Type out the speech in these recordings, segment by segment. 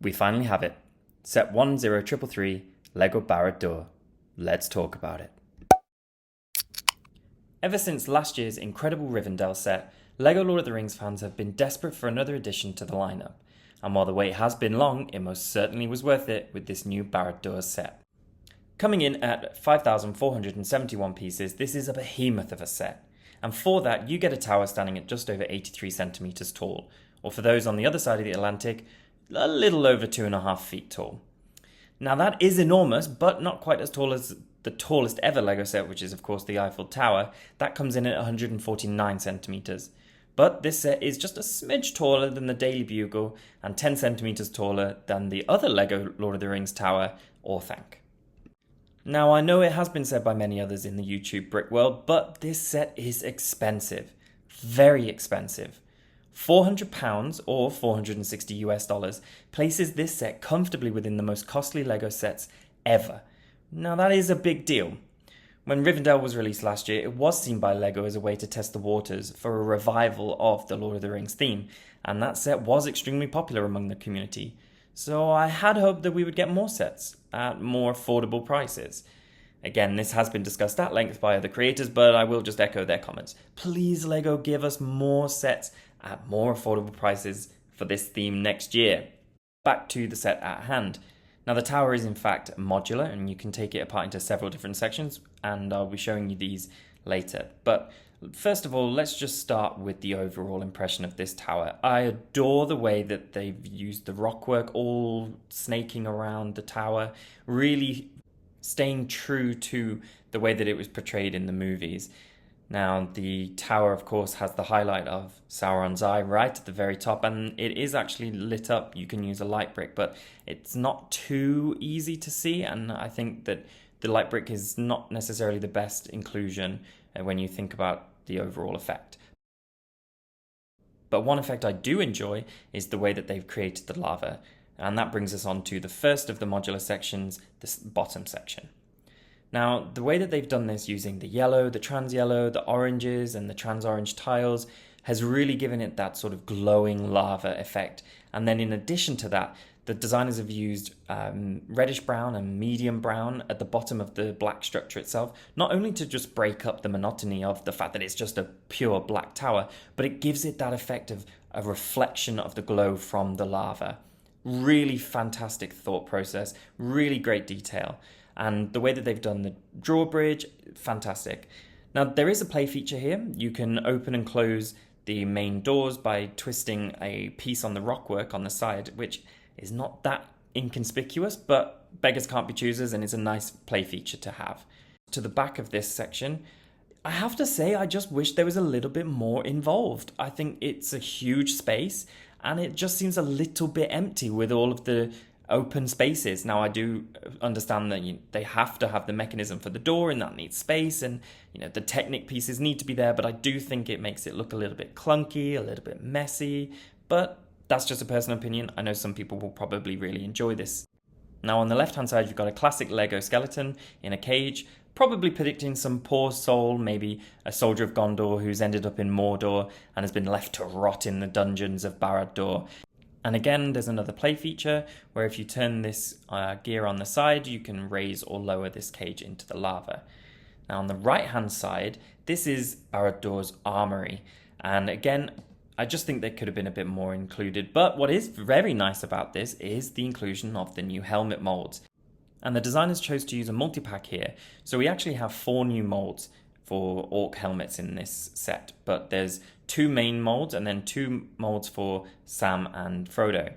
We finally have it. Set 10333, LEGO Barad-dûr. Let's talk about it. Ever since last year's incredible Rivendell set, LEGO Lord of the Rings fans have been desperate for another addition to the lineup. And while the wait has been long, it most certainly was worth it with this new Barad-dûr set. Coming in at 5,471 pieces, this is a behemoth of a set. And for that, you get a tower standing at just over 83 centimeters tall, or for those on the other side of the Atlantic, a little over 2.5 feet tall. Now that is enormous, but not quite as tall as the tallest ever LEGO set, which is of course the Eiffel Tower. That comes in at 149 centimeters. But this set is just a smidge taller than the Daily Bugle and 10 centimeters taller than the other LEGO Lord of the Rings tower, Orthanc. Now I know it has been said by many others in the YouTube brick world, but this set is expensive. Very expensive. £400 or $460 places this set comfortably within the most costly LEGO sets ever. Now that is a big deal. When Rivendell was released last year, it was seen by LEGO as a way to test the waters for a revival of the Lord of the Rings theme, and that set was extremely popular among the community. So I had hoped that we would get more sets at more affordable prices. Again, this has been discussed at length by other creators, but I will just echo their comments. Please LEGO, give us more sets at more affordable prices for this theme next year. Back to the set at hand. Now the tower is in fact modular and you can take it apart into several different sections, and I'll be showing you these later. But first of all, let's just start with the overall impression of this tower. I adore the way that they've used the rockwork all snaking around the tower, really staying true to the way that it was portrayed in the movies. Now, the tower, of course, has the highlight of Sauron's eye right at the very top, and it is actually lit up. You can use a light brick, but it's not too easy to see, and I think that the light brick is not necessarily the best inclusion when you think about the overall effect. But one effect I do enjoy is the way that they've created the lava, and that brings us on to the first of the modular sections, the bottom section. Now, the way that they've done this using the yellow, the trans yellow, the oranges and the trans orange tiles has really given it that sort of glowing lava effect. And then in addition to that, the designers have used reddish brown and medium brown at the bottom of the black structure itself, not only to just break up the monotony of the fact that it's just a pure black tower, but it gives it that effect of a reflection of the glow from the lava. Really fantastic thought process, really great detail. And the way that they've done the drawbridge, fantastic. Now there is a play feature here. You can open and close the main doors by twisting a piece on the rockwork on the side, which is not that inconspicuous, but beggars can't be choosers, and it's a nice play feature to have. To the back of this section, I have to say I just wish there was a little bit more involved. I think it's a huge space and it just seems a little bit empty with all of the open spaces. Now I do understand that they have to have the mechanism for the door and that needs space, and the Technic pieces need to be there, but I do think it makes it look a little bit clunky, a little bit messy, but that's just a personal opinion. I know some people will probably really enjoy this. Now on the left hand side you've got a classic LEGO skeleton in a cage, probably predicting some poor soul, maybe a soldier of Gondor who's ended up in Mordor and has been left to rot in the dungeons of Barad-dûr. And again, there's another play feature where if you turn this gear on the side, you can raise or lower this cage into the lava. Now on the right hand side, this is Barad-dûr's armory. And again, I just think there could have been a bit more included. But what is very nice about this is the inclusion of the new helmet molds. And the designers chose to use a multi-pack here. So we actually have 4 new molds for orc helmets in this set, but there's 2 main molds and then 2 molds for Sam and Frodo.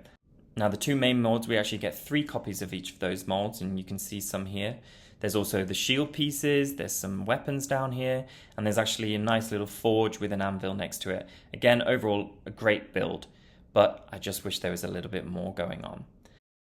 Now the 2 main molds, we actually get 3 copies of each of those molds, and you can see some here. There's also the shield pieces, there's some weapons down here, and there's actually a nice little forge with an anvil next to it. Again, overall a great build, but I just wish there was a little bit more going on.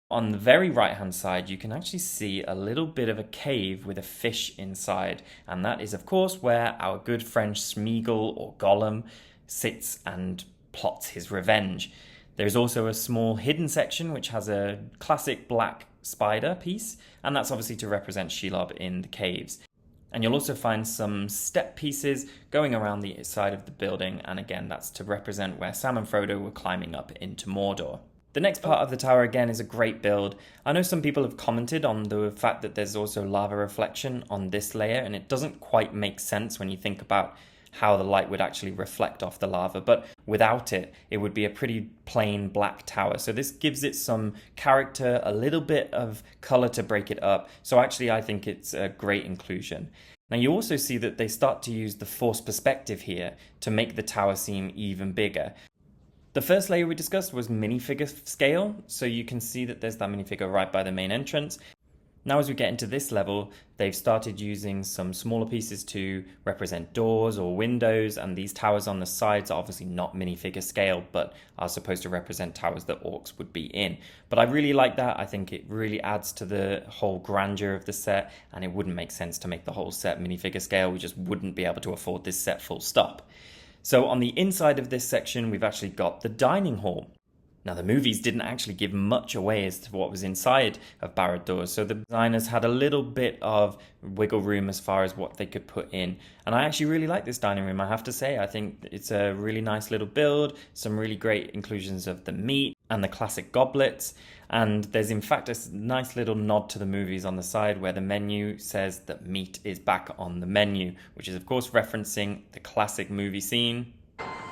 On the very right hand side, you can actually see a little bit of a cave with a fish inside, and that is of course where our good friend Smeagol or Gollum sits and plots his revenge. There's also a small hidden section which has a classic black spider piece, and that's obviously to represent Shelob in the caves. And you'll also find some step pieces going around the side of the building, and again that's to represent where Sam and Frodo were climbing up into Mordor. The next part of the tower again is a great build. I know some people have commented on the fact that there's also lava reflection on this layer, and it doesn't quite make sense when you think about how the light would actually reflect off the lava, but without it, it would be a pretty plain black tower. So this gives it some character, a little bit of color to break it up. So actually I think it's a great inclusion. Now you also see that they start to use the forced perspective here to make the tower seem even bigger. The first layer we discussed was minifigure scale, so you can see that there's that minifigure right by the main entrance. Now as we get into this level, they've started using some smaller pieces to represent doors or windows, and these towers on the sides are obviously not minifigure scale, but are supposed to represent towers that orcs would be in. But I really like that. I think it really adds to the whole grandeur of the set, and it wouldn't make sense to make the whole set minifigure scale. We just wouldn't be able to afford this set full stop. So on the inside of this section, we've actually got the dining hall. Now the movies didn't actually give much away as to what was inside of Barad-dûr, so the designers had a little bit of wiggle room as far as what they could put in. And I actually really like this dining room, I have to say. I think it's a really nice little build, some really great inclusions of the meat and the classic goblets. And there's in fact a nice little nod to the movies on the side where the menu says that meat is back on the menu, which is of course referencing the classic movie scene.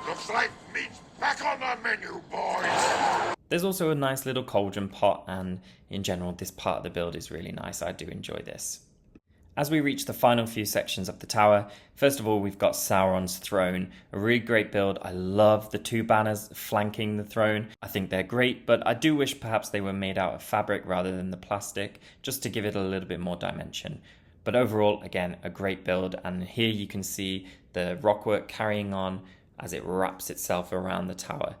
Looks like meat's back on the menu, boys! There's also a nice little cauldron pot, and in general this part of the build is really nice. I do enjoy this. As we reach the final few sections of the tower, first of all we've got Sauron's throne, a really great build. I love the two banners flanking the throne. I think they're great, but I do wish perhaps they were made out of fabric rather than the plastic, just to give it a little bit more dimension. But overall, again, a great build, and here you can see the rockwork carrying on as it wraps itself around the tower.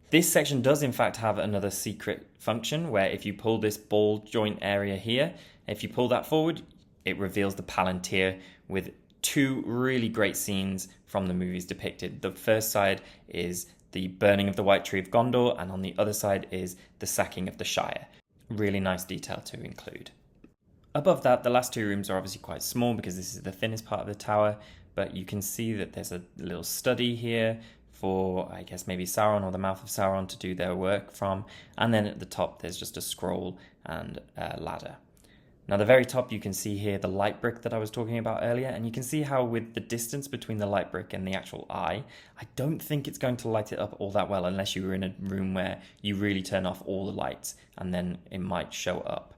This section does in fact have another secret function where if you pull this ball joint area here, if you pull that forward, it reveals the Palantir with two really great scenes from the movies depicted. The first side is the burning of the White Tree of Gondor, and on the other side is the sacking of the Shire. Really nice detail to include. Above that, the last two rooms are obviously quite small because this is the thinnest part of the tower, but you can see that there's a little study here for, I guess, maybe Sauron or the Mouth of Sauron to do their work from. And then at the top, there's just a scroll and a ladder. Now, the very top, you can see here the light brick that I was talking about earlier. And you can see how with the distance between the light brick and the actual eye, I don't think it's going to light it up all that well unless you were in a room where you really turn off all the lights and then it might show up.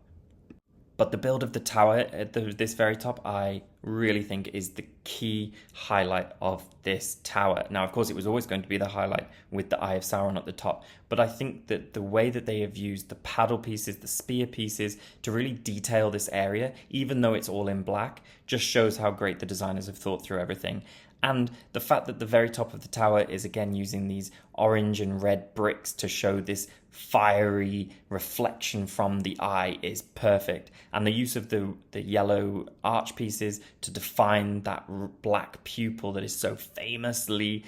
But the build of the tower at this very top, I really think is the key highlight of this tower. Now, of course, it was always going to be the highlight with the Eye of Sauron at the top, but I think that the way that they have used the paddle pieces, the spear pieces, to really detail this area, even though it's all in black, just shows how great the designers have thought through everything. And the fact that the very top of the tower is again using these orange and red bricks to show this fiery reflection from the eye is perfect. And the use of the yellow arch pieces to define that black pupil that is so famously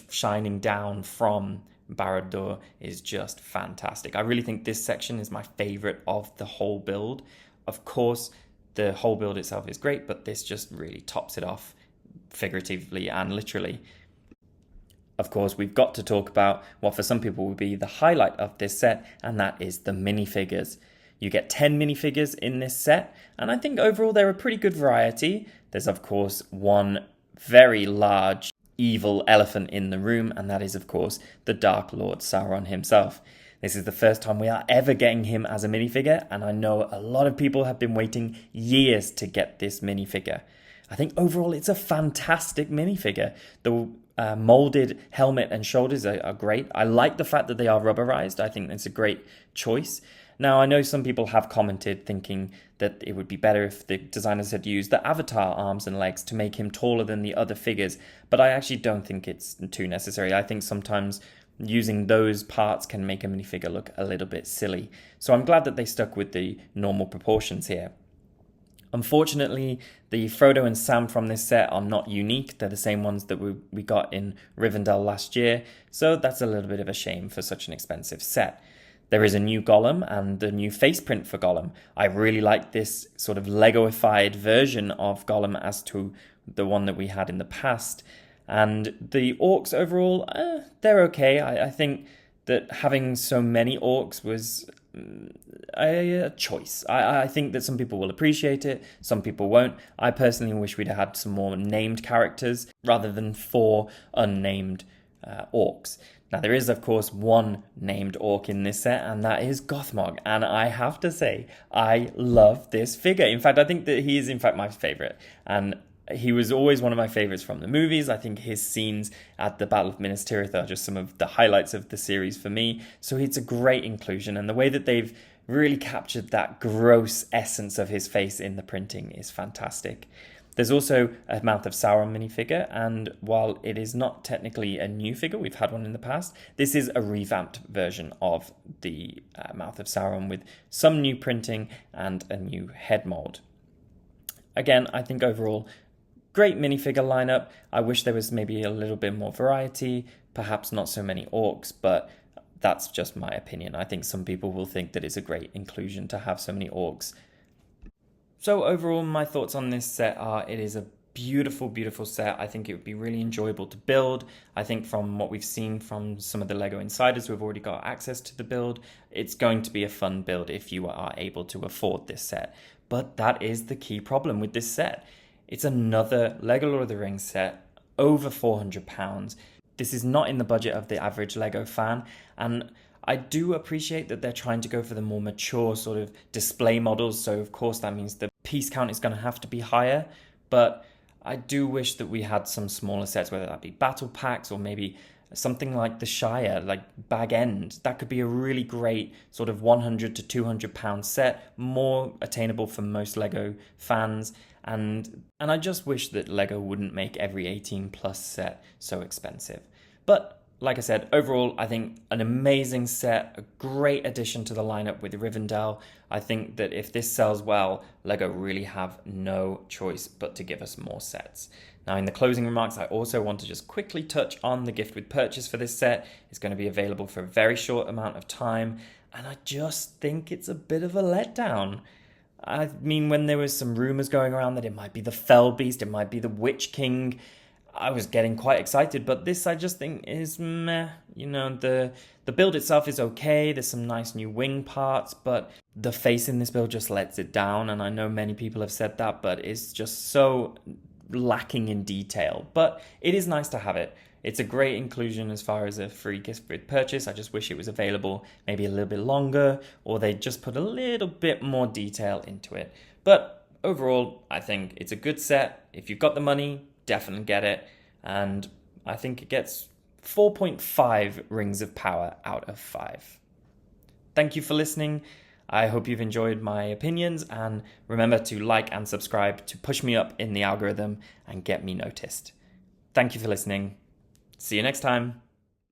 shining down from Barad-dûr is just fantastic. I really think this section is my favorite of the whole build. Of course, the whole build itself is great, but this just really tops it off, figuratively and literally. Of course, we've got to talk about what for some people would be the highlight of this set, and that is the minifigures. You get 10 minifigures in this set, and I think overall they're a pretty good variety. There's of course one very large evil elephant in the room, and that is of course the Dark Lord Sauron himself. This is the first time we are ever getting him as a minifigure, and I know a lot of people have been waiting years to get this minifigure. I think overall it's a fantastic minifigure. The molded helmet and shoulders are great. I like the fact that they are rubberized. I think that's a great choice. Now, I know some people have commented thinking that it would be better if the designers had used the Avatar arms and legs to make him taller than the other figures, but I actually don't think it's too necessary. I think sometimes using those parts can make a minifigure look a little bit silly. So I'm glad that they stuck with the normal proportions here. Unfortunately, the Frodo and Sam from this set are not unique. They're the same ones that we got in Rivendell last year, so that's a little bit of a shame for such an expensive set. There is a new Gollum and a new face print for Gollum. I really like this sort of Legoified version of Gollum as to the one that we had in the past. And the orcs overall, they're okay. I think that having so many orcs was a choice. I think that some people will appreciate it, some people won't. I personally wish we'd had some more named characters rather than 4 unnamed orcs. Now, there is, of course, one named orc in this set, and that is Gothmog. And I have to say, I love this figure. In fact, I think that he is, in fact, my favourite. And he was always one of my favourites from the movies. I think his scenes at the Battle of Minas Tirith are just some of the highlights of the series for me. So it's a great inclusion. And the way that they've really captured that gross essence of his face in the printing is fantastic. There's also a Mouth of Sauron minifigure, and while it is not technically a new figure, we've had one in the past, this is a revamped version of the Mouth of Sauron with some new printing and a new head mold. Again, I think overall, great minifigure lineup. I wish there was maybe a little bit more variety, perhaps not so many orcs, but that's just my opinion. I think some people will think that it's a great inclusion to have so many orcs. So overall, my thoughts on this set are it is a beautiful, beautiful set. I think it would be really enjoyable to build. I think from what we've seen from some of the LEGO insiders who have already got access to the build, it's going to be a fun build if you are able to afford this set. But that is the key problem with this set. It's another LEGO Lord of the Rings set, over £400. This is not in the budget of the average LEGO fan, and I do appreciate that they're trying to go for the more mature sort of display models, so of course that means the piece count is going to have to be higher, but I do wish that we had some smaller sets, whether that be battle packs or maybe something like the Shire, like Bag End. That could be a really great sort of £100 to £200 set, more attainable for most LEGO fans, and I just wish that LEGO wouldn't make every 18 plus set so expensive. But like I said, overall, I think an amazing set, a great addition to the lineup with Rivendell. I think that if this sells well, LEGO really have no choice but to give us more sets. Now, in the closing remarks, I also want to just quickly touch on the gift with purchase for this set. It's going to be available for a very short amount of time, and I just think it's a bit of a letdown. I mean, when there was some rumours going around that it might be the Fell Beast, it might be the Witch King, I was getting quite excited, but this I just think is meh. You know, the build itself is okay, there's some nice new wing parts, but the face in this build just lets it down, and I know many people have said that, but it's just so lacking in detail. But it is nice to have it. It's a great inclusion as far as a free gift with purchase. I just wish it was available maybe a little bit longer, or they just put a little bit more detail into it. But overall, I think it's a good set. If you've got the money, definitely get it, and I think it gets 4.5 rings of power out of 5. Thank you for listening. I hope you've enjoyed my opinions, and remember to like and subscribe to push me up in the algorithm and get me noticed. Thank you for listening. See you next time.